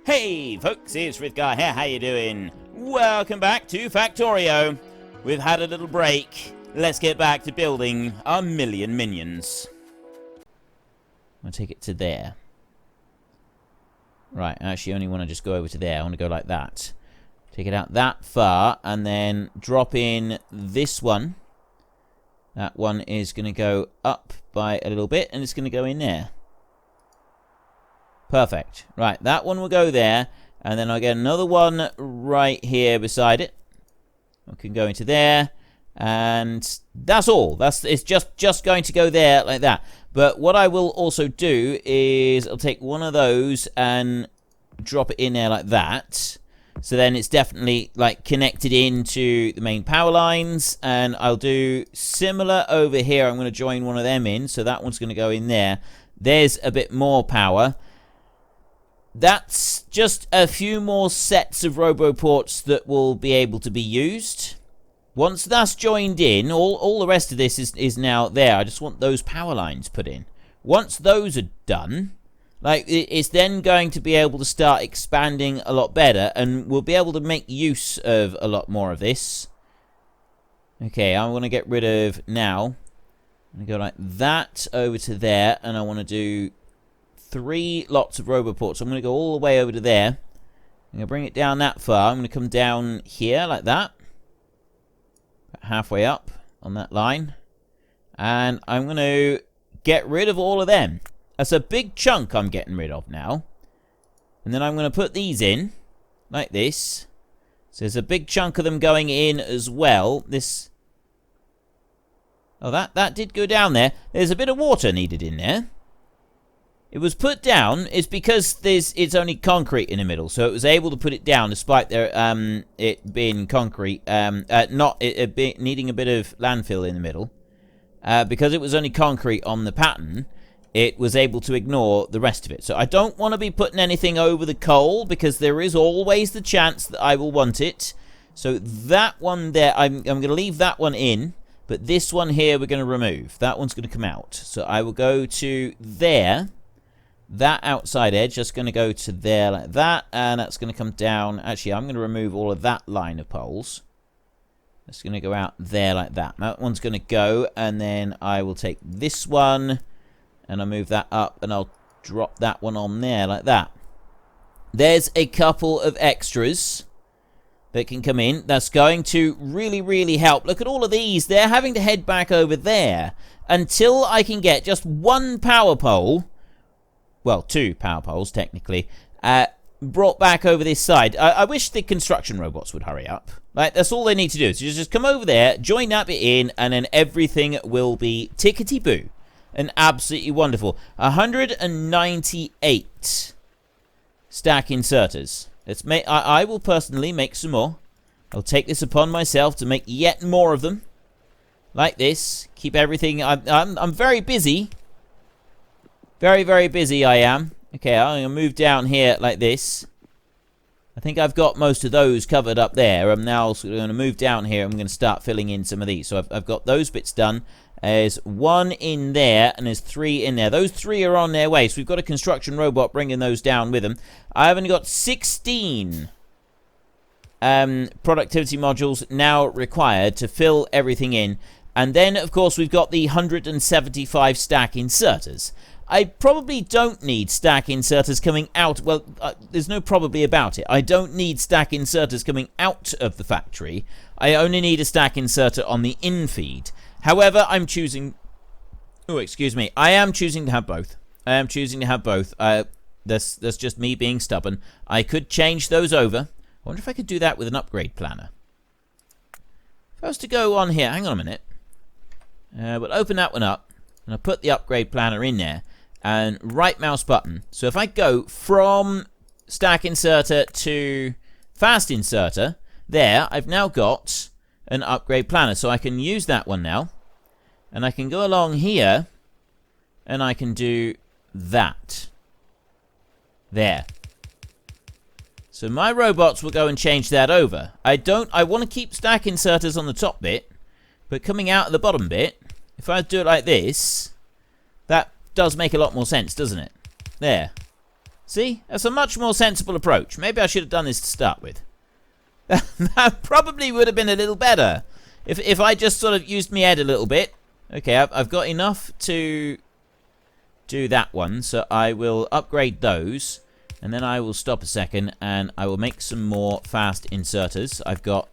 Hey folks, it's Frithgar here, how you doing? Welcome back to Factorio. We've had a little break. Let's get back to building our million minions. I'll take it to there. Right, I actually only want to just go over to there. I want to go like that. Take it out that far, and then drop in this one. That one is going to go up by a little bit, and it's going to go in there. Perfect. Right, that one will go there, and then I'll get another one right here beside it. I can go into there, and that's all. It's just going to go there like that. But what I will also do is I'll take one of those and drop it in there like that. So then it's definitely like connected into the main power lines, and I'll do similar over here. I'm going to join one of them in, so that one's going to go in there. There's a bit more power. That's just a few more sets of Roboports that will be able to be used. Once that's joined in, all the rest of this is now there. I just want those power lines put in. Once those are done, like, it's then going to be able to start expanding a lot better, and we'll be able to make use of a lot more of this. Okay, I want to get rid of now. I'm going to go like that over to there, and I want to do 3 lots of Roboports. I'm going to go all the way over to there. I'm going to bring it down that far. I'm going to come down here like that. About halfway up on that line. And I'm going to get rid of all of them. That's a big chunk I'm getting rid of now. And then I'm going to put these in like this. So there's a big chunk of them going in as well. This... Oh, that did go down there. There's a bit of water needed in there. It was put down. It's because it's only concrete in the middle, so it was able to put it down despite there it being concrete, not it needing a bit of landfill in the middle. Because it was only concrete on the pattern, it was able to ignore the rest of it. So I don't want to be putting anything over the coal, because there is always the chance that I will want it. So that one there, I'm going to leave that one in, but this one here we're going to remove. That one's going to come out. So I will go to there. That outside edge, just going to go to there like that, and that's going to come down. Actually, I'm going to remove all of that line of poles. It's going to go out there like that. That one's going to go, and then I will take this one, and I'll move that up, and I'll drop that one on there like that. There's a couple of extras that can come in. That's going to really, really help. Look at all of these. They're having to head back over there until I can get just one power pole. Well, 2 power poles, technically, brought back over this side. I wish the construction robots would hurry up. Like, that's all they need to do. So just come over there, join that bit in, and then everything will be tickety-boo. And absolutely wonderful. 198 stack inserters. I will personally make some more. I'll take this upon myself to make yet more of them. Like this. Keep everything... I'm very busy. Very, very busy I am. Okay, I'm going to move down here like this. I think I've got most of those covered up there. I'm now going to move down here. I'm going to start filling in some of these. So I've got those bits done. There's 1 in there, and there's 3 in there. Those 3 are on their way, so we've got a construction robot bringing those down with them. I've only got 16 productivity modules now required to fill everything in. And then, of course, we've got the 175 stack inserters. I probably don't need stack inserters coming out. Well, there's no probably about it. I don't need stack inserters coming out of the factory. I only need a stack inserter on the in-feed. However, I'm choosing... Oh, excuse me. I am choosing to have both. I am choosing to have both. That's just me being stubborn. I could change those over. I wonder if I could do that with an upgrade planner. If I was to go on here... Hang on a minute. We'll open that one up. And I'll put the upgrade planner in there. And right mouse button. So if I go from stack inserter to fast inserter, there, I've now got an upgrade planner. So I can use that one now. And I can go along here, and I can do that. There. So my robots will go and change that over. I want to keep stack inserters on the top bit, but coming out of the bottom bit, if I do it like this, that does make a lot more sense, doesn't it? There. See? That's a much more sensible approach. Maybe I should have done this to start with. That probably would have been a little better. If I just sort of used my head a little bit. Okay, I've got enough to do that one. So I will upgrade those. And then I will stop a second and I will make some more fast inserters. I've got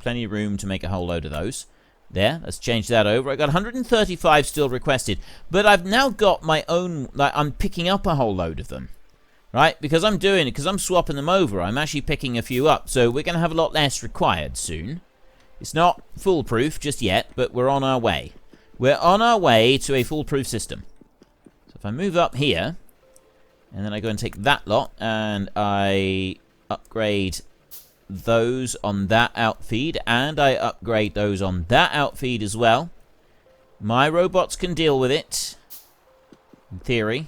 plenty of room to make a whole load of those. There, let's change that over. I got 135 still requested. But I've now got my own, like, I'm picking up a whole load of them. Right? Because I'm doing it, because I'm swapping them over. I'm actually picking a few up. So we're going to have a lot less required soon. It's not foolproof just yet, but we're on our way. We're on our way to a foolproof system. So if I move up here, and then I go and take that lot, and I upgrade those on that outfeed, and I upgrade those on that outfeed as well. My robots can deal with it. In theory.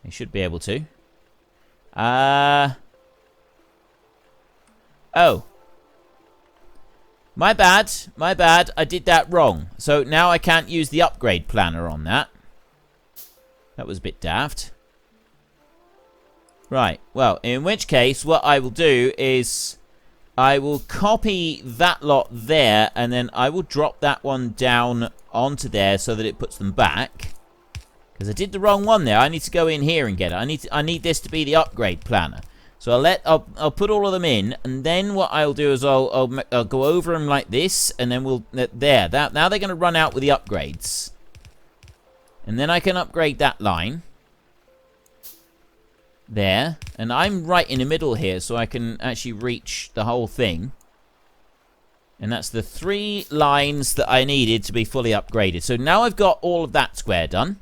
They should be able to. Oh. My bad. My bad. I did that wrong. So now I can't use the upgrade planner on that. That was a bit daft. Right, well, in which case, what I will do is I will copy that lot there, and then I will drop that one down onto there so that it puts them back. Because I did the wrong one there. I need to go in here and get it. I need this to be the upgrade planner. So I'll put all of them in, and then what I'll do is I'll go over them like this, and then we'll there. Now they're going to run out with the upgrades, and then I can upgrade that line. There, and I'm right in the middle here, so I can actually reach the whole thing. And that's the 3 lines that I needed to be fully upgraded. So now I've got all of that square done.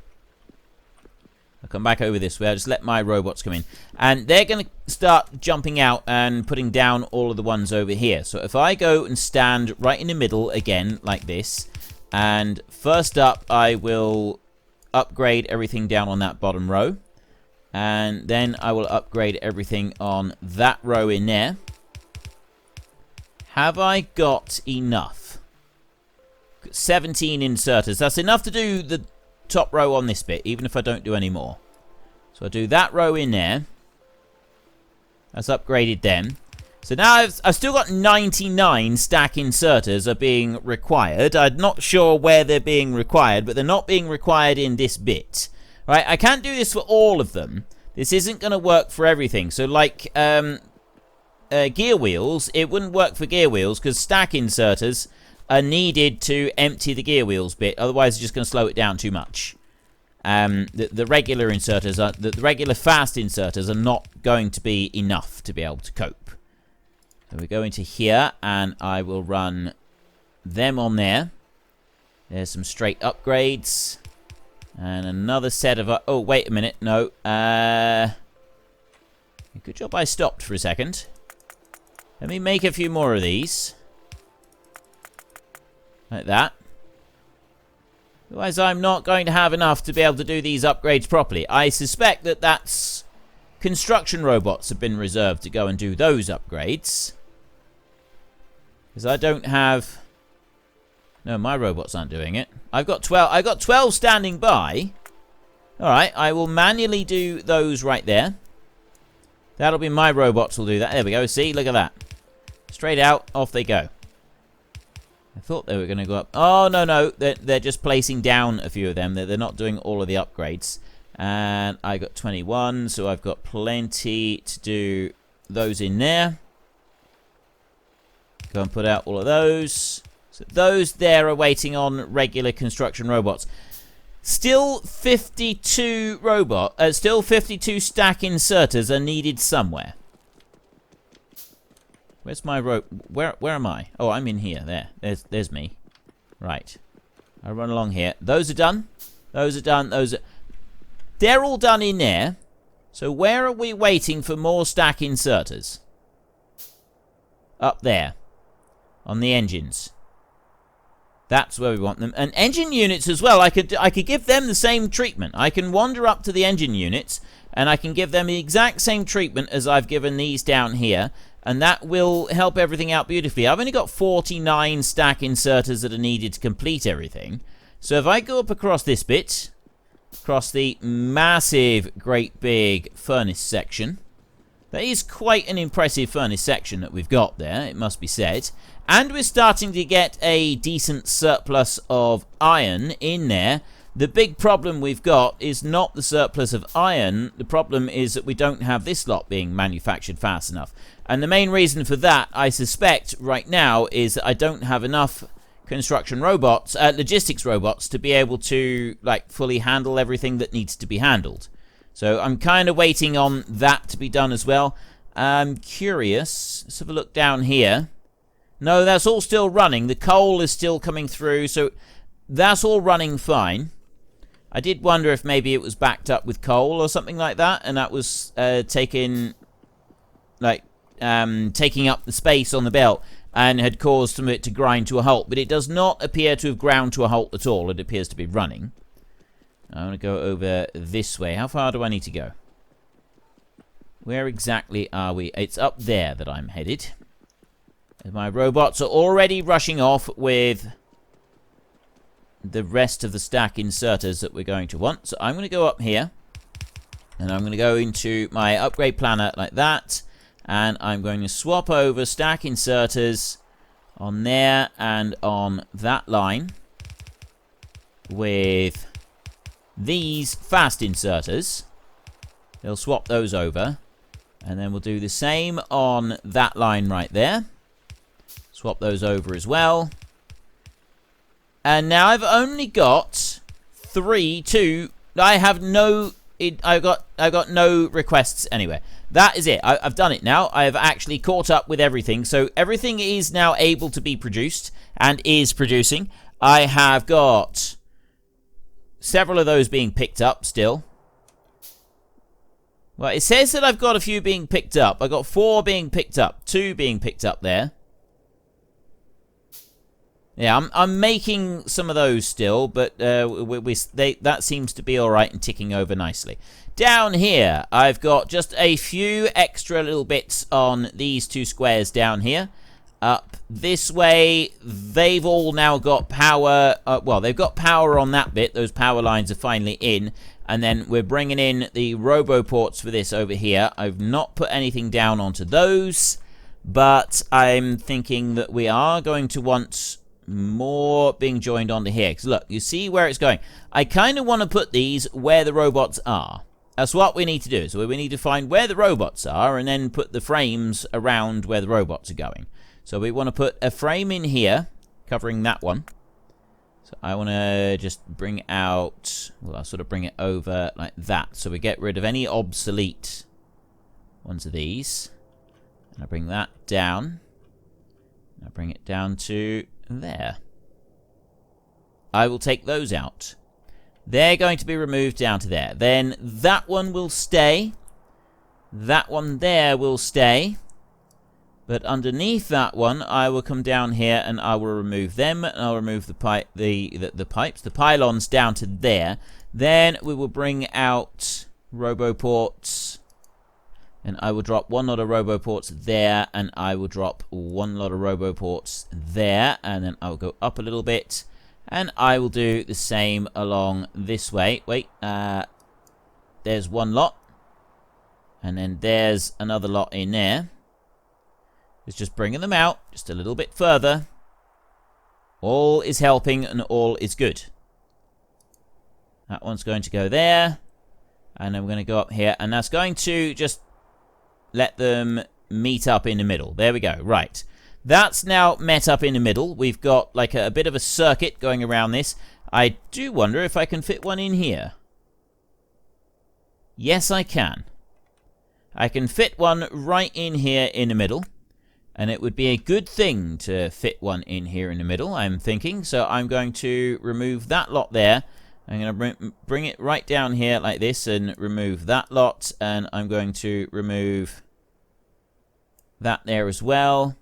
I'll come back over this way. I'll just let my robots come in. And they're going to start jumping out and putting down all of the ones over here. So if I go and stand right in the middle again, like this. And first up, I will upgrade everything down on that bottom row. And then I will upgrade everything on that row in there. Have I got enough? 17 inserters. That's enough to do the top row on this bit, even if I don't do any more. So I do that row in there. That's upgraded them. So now I've still got 99 stack inserters are being required. I'm not sure where they're being required, but they're not being required in this bit. Right, I can't do this for all of them. This isn't going to work for everything. So like gear wheels, it wouldn't work for gear wheels because stack inserters are needed to empty the gear wheels bit. Otherwise, it's just going to slow it down too much. The regular inserters, the regular fast inserters are not going to be enough to be able to cope. So we go into here and I will run them on there. There's some straight upgrades. And another set of... oh, wait a minute. No. Good job I stopped for a second. Let me make a few more of these. Like that. Otherwise, I'm not going to have enough to be able to do these upgrades properly. I suspect that that's... construction robots have been reserved to go and do those upgrades. Because I don't have... no, my robots aren't doing it. I've got 12. I've got 12 standing by. Alright, I will manually do those right there. That'll be my robots will do that. There we go. See, look at that. Straight out, off they go. I thought they were going to go up. Oh, no, no. They're just placing down a few of them. They're not doing all of the upgrades. And I got 21, so I've got plenty to do those in there. Go and put out all of those. So those there are waiting on regular construction robots. Still 52 still 52 stack inserters are needed somewhere. Where's my where am I? Oh, I'm in here. There's me. Right. I run along here. Those are done. Those are done. They're all done in there. So where are we waiting for more stack inserters? Up there. On the engines. That's where we want them. And engine units as well. I could give them the same treatment. I can wander up to the engine units and I can give them the exact same treatment as I've given these down here, and that will help everything out beautifully. I've only got 49 stack inserters that are needed to complete everything. So if I go up across this bit, across the massive, great big furnace section. That is quite an impressive furnace section that we've got there, it must be said. And we're starting to get a decent surplus of iron in there. The big problem we've got is not the surplus of iron. The problem is that we don't have this lot being manufactured fast enough. And the main reason for that, I suspect, right now, is that I don't have enough construction robots, logistics robots, to be able to, like, fully handle everything that needs to be handled. So I'm kind of waiting on that to be done as well. I'm curious. Let's have a look down here. No, that's all still running. The coal is still coming through, so that's all running fine. I did wonder if maybe it was backed up with coal or something like that, and that was taking up the space on the belt and had caused some of it to grind to a halt. But it does not appear to have ground to a halt at all. It appears to be running. I want to go over this way. How far do I need to go? Where exactly are we? It's up there that I'm headed. My robots are already rushing off with the rest of the stack inserters that we're going to want. So I'm going to go up here. And I'm going to go into my upgrade planner like that. And I'm going to swap over stack inserters on there and on that line with these fast inserters. They'll swap those over. And then we'll do the same on that line right there. Swap those over as well. And now I've only got 2. I have no... I've got no requests anywhere. That is it. I've done it now. I have actually caught up with everything. So everything is now able to be produced and is producing. I have got several of those being picked up still. Well, it says that I've got a few being picked up. I've got 4 being picked up. 2 being picked up there. Yeah, I'm making some of those still, but that seems to be alright and ticking over nicely. Down here, I've got just a few extra little bits on these 2 squares down here. Up this way, they've all now got power. Well, they've got power on that bit. Those power lines are finally in. And then we're bringing in the Roboports for this over here. I've not put anything down onto those, but I'm thinking that we are going to want more being joined onto here. Because look, you see where it's going. I kind of want to put these where the robots are. That's what we need to do. So we need to find where the robots are and then put the frames around where the robots are going. So we want to put a frame in here, covering that one. So I want to just bring out, well, I'll sort of bring it over like that. So we get rid of any obsolete ones of these. And I bring that down. I bring it down to there. I will take those out. They're going to be removed down to there. Then that one will stay. That one there will stay. But underneath that one, I will come down here and I will remove them. And I'll remove the pipes, the pylons down to there. Then we will bring out Roboports. And I will drop 1 lot of Roboports there. And I will drop 1 lot of Roboports there. And then I'll go up a little bit. And I will do the same along this way. Wait, there's 1 lot. And then there's another lot in there. It's just bringing them out just a little bit further. All is helping and all is good. That one's going to go there. And then we're going to go up here. And that's going to just let them meet up in the middle. There we go. Right. That's now met up in the middle. We've got like a bit of a circuit going around this. I do wonder if I can fit one in here. Yes, I can. I can fit one right in here in the middle. And it would be a good thing to fit one in here in the middle, I'm thinking. So I'm going to remove that lot there. I'm going to bring it right down here like this and remove that lot. And I'm going to remove that there as well.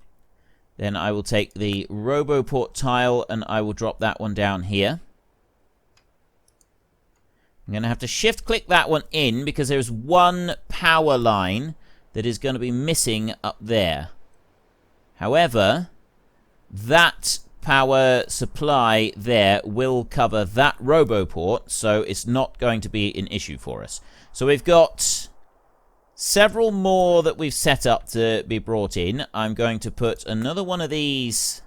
Then I will take the Roboport tile and I will drop that one down here. I'm going to have to shift-click that one in because there's 1 power line that is going to be missing up there. However, that power supply there will cover that Roboport, so it's not going to be an issue for us. So we've got several more that we've set up to be brought in. I'm going to put another one of these.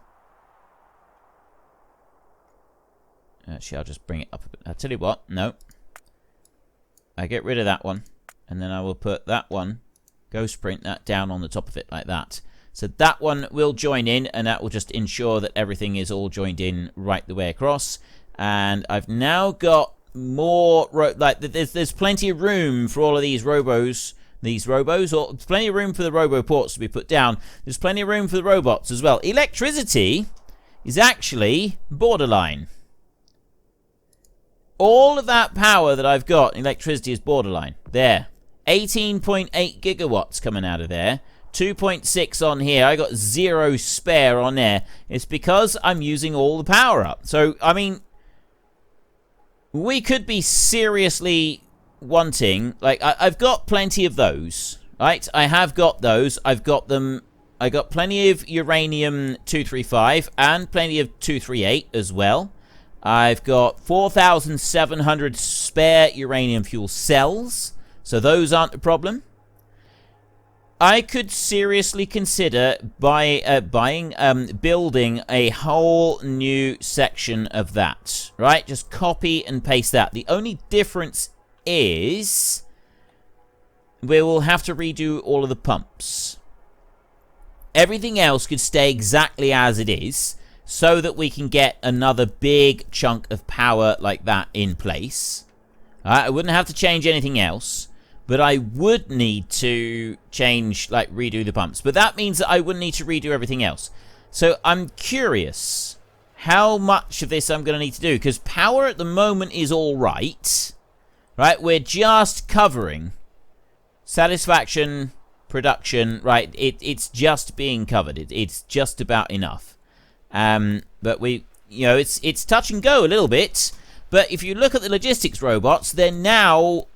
Actually, I'll just bring it up a bit. I'll tell you what, no. I get rid of that one, and then I will put that one, ghost print that down on the top of it like that. So that one will join in, and that will just ensure that everything is all joined in right the way across. And I've now got more, like, there's plenty of room for all of these robos, or plenty of room for the Roboports to be put down. There's plenty of room for the robots as well. Electricity is actually borderline. All of that power that I've got, electricity is borderline. There. 18.8 gigawatts coming out of there. 2.6 on here. I got 0 spare on there. It's because I'm using all the power up. So, I mean, we could be seriously wanting, like, I've got plenty of those, right? I have got those. I've got them. I got plenty of uranium-235 and plenty of 238 as well. I've got 4,700 spare uranium fuel cells, so those aren't a problem. I could seriously consider building a whole new section of that, right? Just copy and paste that. The only difference is we will have to redo all of the pumps. Everything else could stay exactly as it is, so that we can get another big chunk of power like that in place. I wouldn't have to change anything else, but I would need to change, like, redo the pumps. But that means that I wouldn't need to redo everything else. So I'm curious how much of this I'm going to need to do, because power at the moment is all right. Right, we're just covering satisfaction, production, right? It's just being covered. It's just about enough. But it's touch and go a little bit. But if you look at the logistics robots, then now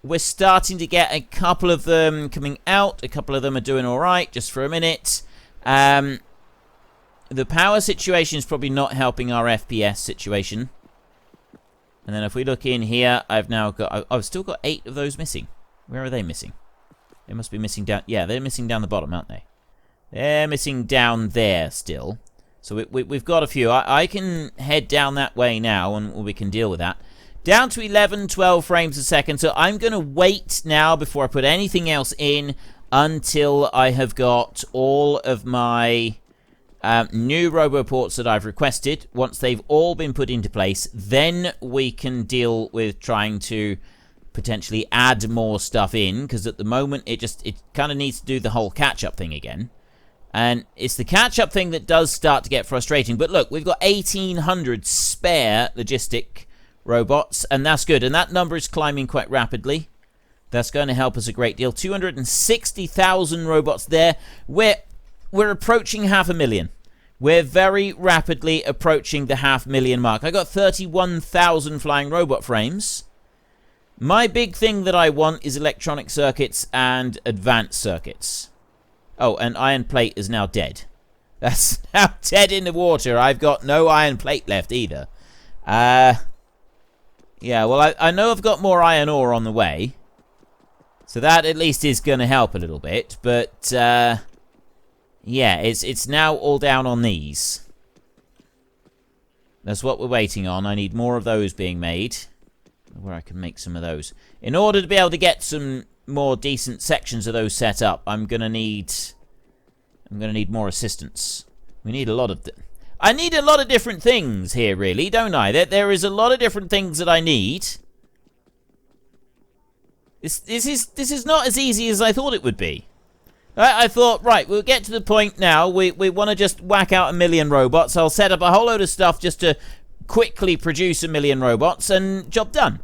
we're starting to get a couple of them coming out. A couple of them are doing all right, just for a minute. The power situation is probably not helping our FPS situation. And then if we look in here, I've still got 8 of those missing. Where are they missing? They must be missing down. Yeah, they're missing down the bottom, aren't they? They're missing down there still. So we've got a few. I can head down that way now, and we can deal with that. Down to 11, 12 frames a second. So I'm going to wait now before I put anything else in until I have got all of my new Roboports that I've requested. Once they've all been put into place, then we can deal with trying to potentially add more stuff in, because at the moment it kind of needs to do the whole catch-up thing again. And it's the catch-up thing that does start to get frustrating. But look, we've got 1,800 spare logistic robots, and that's good. And that number is climbing quite rapidly. That's going to help us a great deal. 260,000 robots there. We're approaching 500,000. We're very rapidly approaching the 500,000 mark. I got 31,000 flying robot frames. My big thing that I want is electronic circuits and advanced circuits. Oh, and iron plate is now dead. That's now dead in the water. I've got no iron plate left either. Yeah, well, I know I've got more iron ore on the way. So that at least is going to help a little bit. But, yeah, it's now all down on these. That's what we're waiting on. I need more of those being made. Where I can make some of those. In order to be able to get some more decent sections of those set up, I'm gonna need more assistance. We need a lot of I need a lot of different things here, really, don't I? There is a lot of different things that I need. This is not as easy as I thought it would be. I thought, right, we'll get to the point now. We want to just whack out 1,000,000 robots. I'll set up a whole load of stuff just to quickly produce 1,000,000 robots, and job done.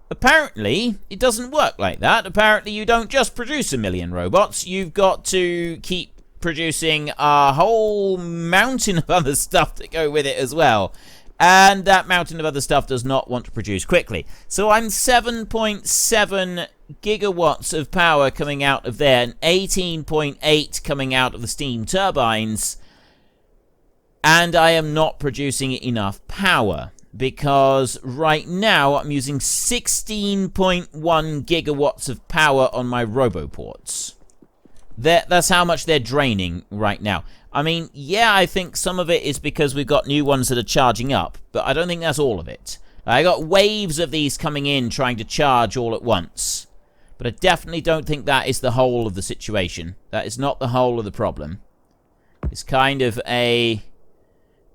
Apparently, it doesn't work like that. Apparently, you don't just produce 1,000,000 robots. You've got to keep producing a whole mountain of other stuff to go with it as well. And that mountain of other stuff does not want to produce quickly. So I'm 7.7 gigawatts of power coming out of there, and 18.8 coming out of the steam turbines. And I am not producing enough power, because right now I'm using 16.1 gigawatts of power on my Roboports. That's how much they're draining right now. I mean, yeah, I think some of it is because we've got new ones that are charging up, but I don't think that's all of it. I got waves of these coming in trying to charge all at once, but I definitely don't think that is the whole of the situation. That is not the whole of the problem. It's kind of a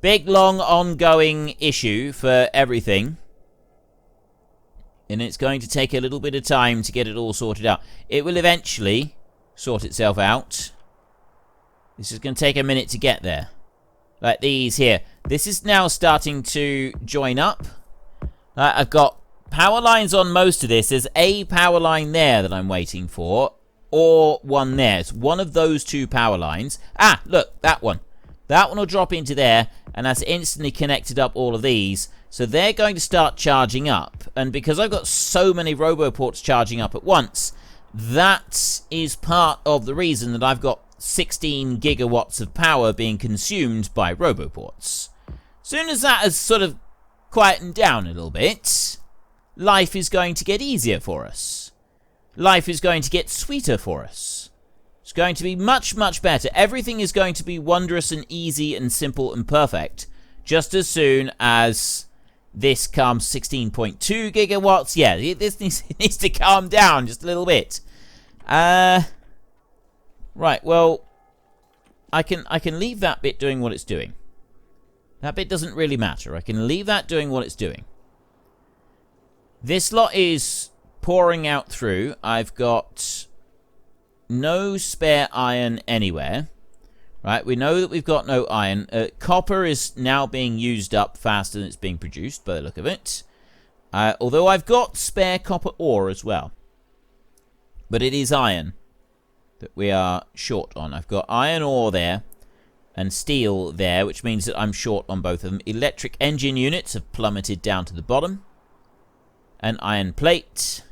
big, long, ongoing issue for everything, and it's going to take a little bit of time to get it all sorted out. It will eventually sort itself out. This is going to take a minute to get there. Like these here. This is now starting to join up. I've got power lines on most of this. There's a power line there that I'm waiting for, or one there. It's one of those two power lines. Ah, look, that one. That one will drop into there, and that's instantly connected up all of these. So they're going to start charging up. And because I've got so many Roboports charging up at once, that is part of the reason that I've got 16 gigawatts of power being consumed by Roboports. Soon as that has sort of quietened down a little bit, life is going to get easier for us. Life is going to get sweeter for us. It's going to be much, much better. Everything is going to be wondrous and easy and simple and perfect just as soon as this comes. 16.2 gigawatts. Yeah, this needs to calm down just a little bit. Right, well, I can leave that bit doing what it's doing. That bit doesn't really matter. I can leave that doing what it's doing. This lot is pouring out through. I've got no spare iron anywhere. Right, we know that we've got no iron. Copper is now being used up faster than it's being produced, by the look of it. Although I've got spare copper ore as well. But it is iron that we are short on. I've got iron ore there and steel there, which means that I'm short on both of them. Electric engine units have plummeted down to the bottom. An iron plate.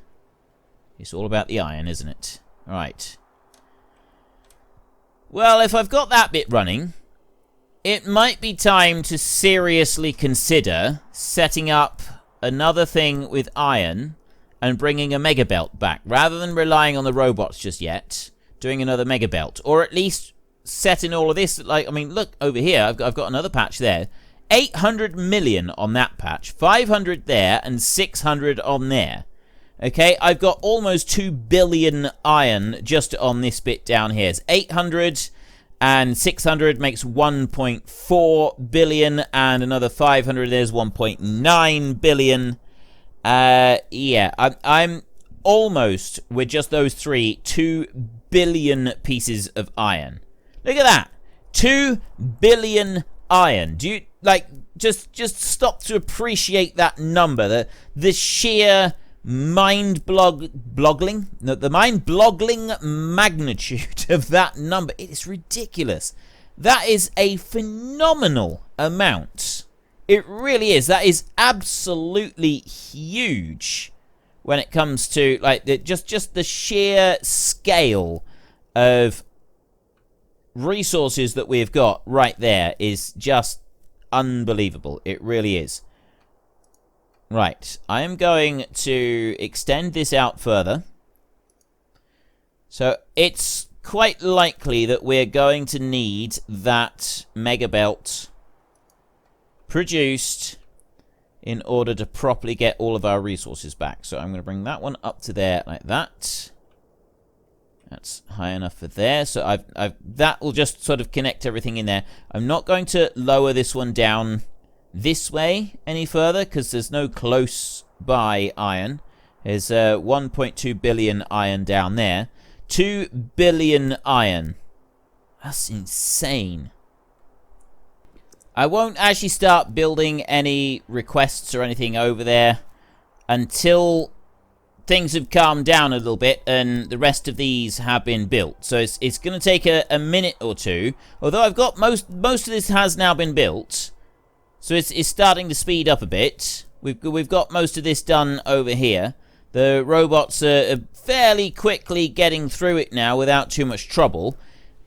It's all about the iron, isn't it? Right. Well, if I've got that bit running, it might be time to seriously consider setting up another thing with iron and bringing a mega belt back, rather than relying on the robots just yet. Doing another mega belt, or at least setting all of this. Like, I mean, look over here. I've got another patch there. 800 million on that patch, 500 there, and 600 on there. Okay, I've got almost 2 billion iron just on this bit down here. It's 800 and 600 makes 1.4 billion, and another 500 there's 1.9 billion. Yeah, I'm almost, with just those three, 2 billion pieces of iron. Look at that. 2 billion iron. Do you, like, just stop to appreciate that number? The sheer mind-boggling magnitude of that number. It is ridiculous. That is a phenomenal amount. It really is. That is absolutely huge. When it comes to, like, just the sheer scale of resources that we've got right there is just unbelievable. It really is. Right, I am going to extend this out further. So it's quite likely that we're going to need that mega belt produced in order to properly get all of our resources back. So I'm going to bring that one up to there like that. That's high enough for there. So that will just sort of connect everything in there. I'm not going to lower this one down this way any further because there's no close by iron. There's 1.2 billion iron down there. 2 billion iron. That's insane. I won't actually start building any requests or anything over there until things have calmed down a little bit and the rest of these have been built. So it's going to take a minute or two. Although I've got most of this has now been built. So it's starting to speed up a bit. We've got most of this done over here. The robots are fairly quickly getting through it now without too much trouble.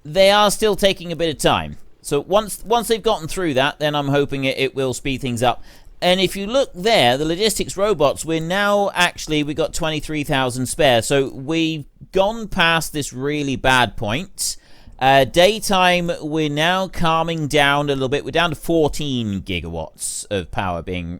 They are still taking a bit of time. So once they've gotten through that, then I'm hoping it will speed things up. And if you look there, the logistics robots, we got 23,000 spare. So we've gone past this really bad point. Daytime, we're now calming down a little bit. We're down to 14 gigawatts of power being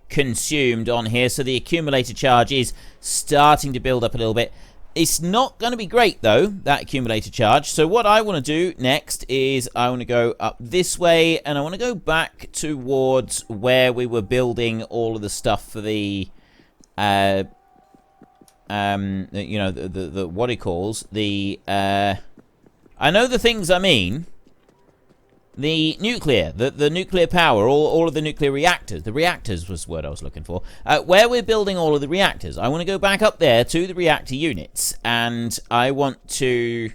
consumed on here. So the accumulator charge is starting to build up a little bit. It's not going to be great, though, that accumulator charge. So what I want to do next is I want to go up this way, and I want to go back towards where we were building all of the stuff for the, you know, the what it calls, the, I know the things I mean. The nuclear, the nuclear power, all of the nuclear reactors. The reactors was the word I was looking for. Where we're building all of the reactors. I want to go back up there to the reactor units, and I want to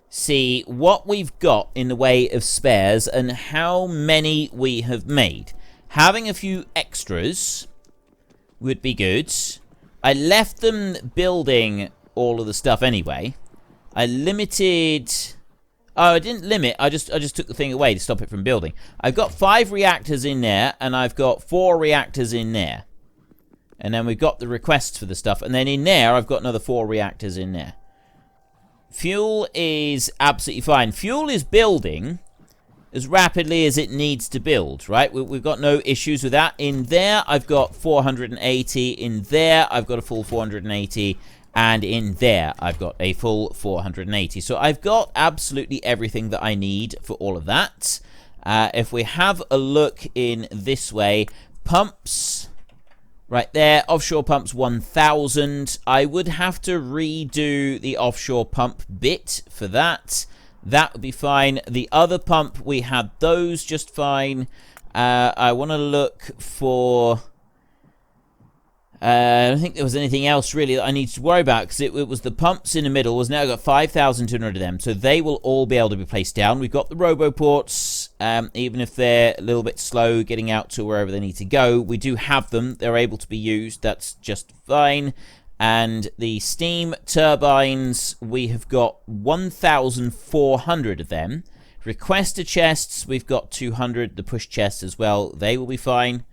see what we've got in the way of spares and how many we have made. Having a few extras would be good. I left them building all of the stuff anyway. I limited... Oh, I didn't limit. I just took the thing away to stop it from building. I've got 5 reactors in there, and I've got 4 reactors in there. And then we've got the requests for the stuff. And then in there, I've got another 4 reactors in there. Fuel is absolutely fine. Fuel is building as rapidly as it needs to build, right? We've got no issues with that. In there, I've got 480. In there, I've got a full 480. And in there, I've got a full 480. So I've got absolutely everything that I need for all of that. If we have a look in this way, pumps, right there, offshore pumps 1,000. I would have to redo the offshore pump bit for that. That would be fine. The other pump, we had those just fine. I want to look for... I don't think there was anything else really that I need to worry about, because it was the pumps in the middle. Was now got 5,200 of them, so they will all be able to be placed down. We've got the Roboports, even if they're a little bit slow getting out to wherever they need to go. We do have them. They're able to be used. That's just fine. And the steam turbines, we have got 1,400 of them. Requester chests, we've got 200. The push chests as well, they will be fine.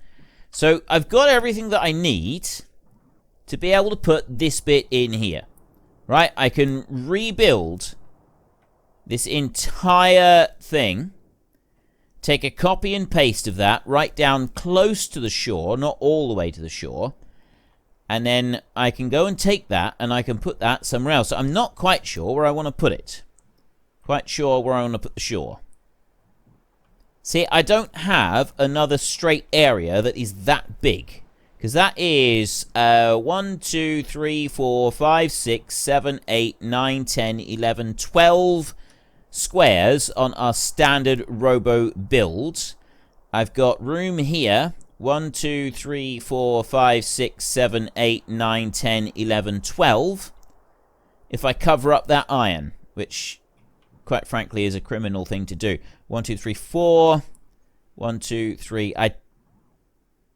So I've got everything that I need to be able to put this bit in here, right? I can rebuild this entire thing, take a copy and paste of that right down close to the shore, not all the way to the shore, and then I can go and take that and I can put that somewhere else. So I'm not quite sure where I want to put it. Quite sure where I want to put the shore. See, I don't have another straight area that is that big. Because that is 1, 2, 3, 4, 5, 6, 7, 8, 9, 10, 11, 12 squares on our standard Robo build. I've got room here. 1, 2, 3, 4, 5, 6, 7, 8, 9, 10, 11, 12. If I cover up that iron, which... quite frankly, is a criminal thing to do. 1, 2, 3, 4. 1, 2, 3. I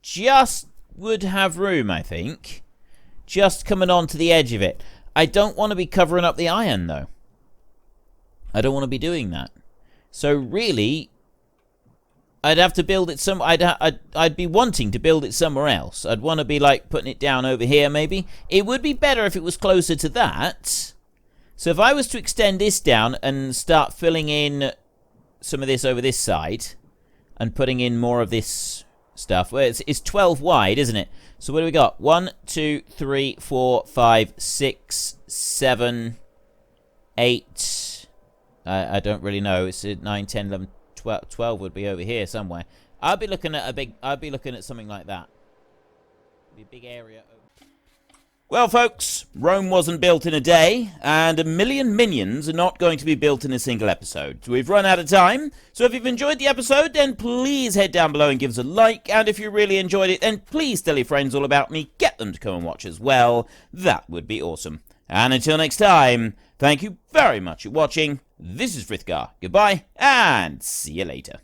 just would have room, I think. Just coming on to the edge of it. I don't want to be covering up the iron, though. I don't want to be doing that. So, really, I'd have to build it some... I'd be wanting to build it somewhere else. I'd want to be, like, putting it down over here, maybe. It would be better if it was closer to that. So if I was to extend this down and start filling in some of this over this side and putting in more of this stuff, well, it's 12 wide, isn't it? So what do we got? 1, 2, 3, 4, 5, 6, 7, 8. I don't really know. It's 9, 10, 11, 12 would be over here somewhere. I'd be looking at something like that. It'd be a big area. Well, folks, Rome wasn't built in a day, and 1 million minions are not going to be built in a single episode. So we've run out of time, so if you've enjoyed the episode, then please head down below and give us a like, and if you really enjoyed it, then please tell your friends all about me, get them to come and watch as well. That would be awesome. And until next time, thank you very much for watching. This is Frithgar. Goodbye, and see you later.